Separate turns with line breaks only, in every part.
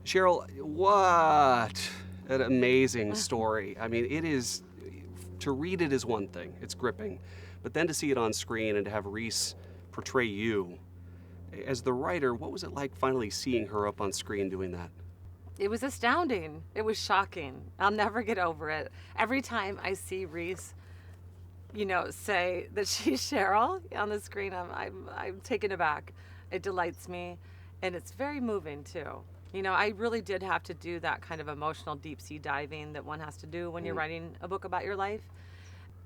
Cheryl, what an amazing story. I mean, it is, to read it is one thing, it's gripping, but then to see it on screen and to have Reese portray you, as the writer, what was it like finally seeing her up on screen doing that?
It was astounding. It was shocking. I'll never get over it. Every time I see Reese, say that she's Cheryl on the screen, I'm taken aback. It delights me, and it's very moving too. I really did have to do that kind of emotional deep sea diving that one has to do when you're writing a book about your life.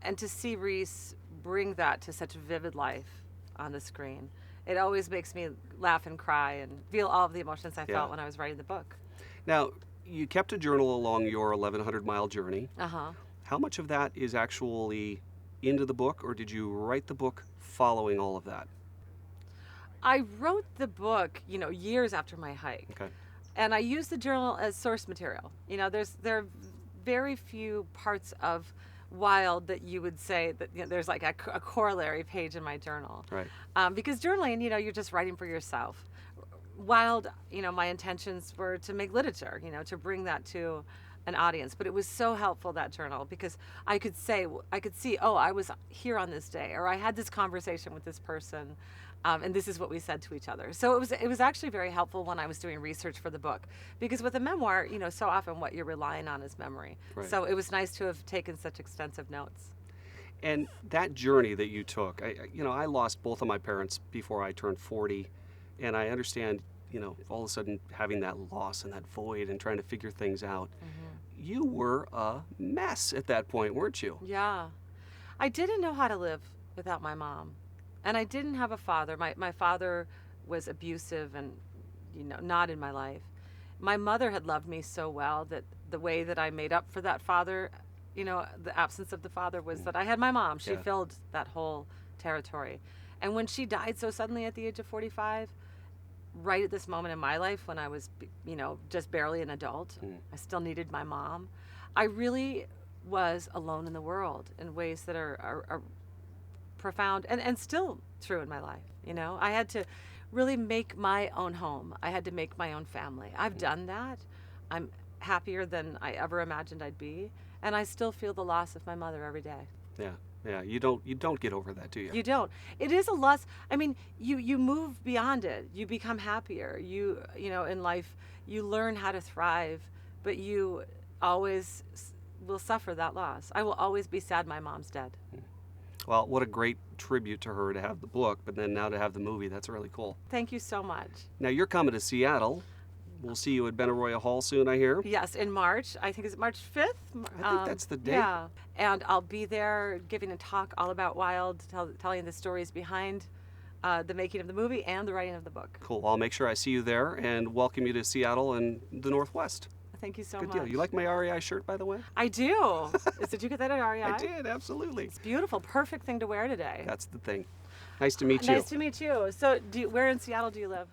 And to see Reese bring that to such vivid life on the screen, it always makes me laugh and cry and feel all of the emotions I felt when I was writing the book.
Now, you kept a journal along your 1,100-mile journey.
Uh-huh.
How much of that is actually into the book, or did you write the book following all of that?
I wrote the book, years after my hike.
Okay.
And I used the journal as source material. There are very few parts of Wild that you would say that there's like a corollary page in my journal.
Right.
Because journaling, you're just writing for yourself. Wild, my intentions were to make literature, to bring that to an audience. But it was so helpful, that journal, because I could see, oh, I was here on this day, or I had this conversation with this person. And this is what we said to each other. So it was actually very helpful when I was doing research for the book, because with a memoir, so often what you're relying on is memory.
Right.
So it was nice to have taken such extensive notes.
And that journey that you took, I lost both of my parents before I turned 40, and I understand, all of a sudden having that loss and that void and trying to figure things out. Mm-hmm. You were a mess at that point, weren't you?
Yeah. I didn't know how to live without my mom. And I didn't have a father. My father was abusive and, not in my life. My mother had loved me so well that the way that I made up for that father, the absence of the father, was that I had my mom. She filled that whole territory. And when she died so suddenly at the age of 45, right at this moment in my life when I was, just barely an adult, I still needed my mom. I really was alone in the world in ways that are profound and still true in my life. I had to really make my own home. I had to make my own family. I've done that. I'm happier than I ever imagined I'd be, and I still feel the loss of my mother every day.
Yeah. You don't get over that, do you?
You don't. It is a loss. I mean, you move beyond it. You become happier. In life, you learn how to thrive, but you always will suffer that loss. I will always be sad my mom's dead.
Well, what a great tribute to her to have the book, but then now to have the movie. That's really cool.
Thank you so much.
Now, you're coming to Seattle. We'll see you at Benaroya Hall soon, I hear.
Yes, in March. I think it's March 5th.
I think that's the date.
Yeah, and I'll be there giving a talk all about Wild, telling the stories behind the making of the movie and the writing of the book.
Cool. I'll make sure I see you there and welcome you to Seattle and the Northwest.
Thank you so
much.
Good
deal. You like my REI shirt, by the way?
I do. Did you get that at REI?
I did, absolutely.
It's beautiful. Perfect thing to wear today.
That's the thing. Nice to meet you.
Nice to meet you. So where in Seattle do you live?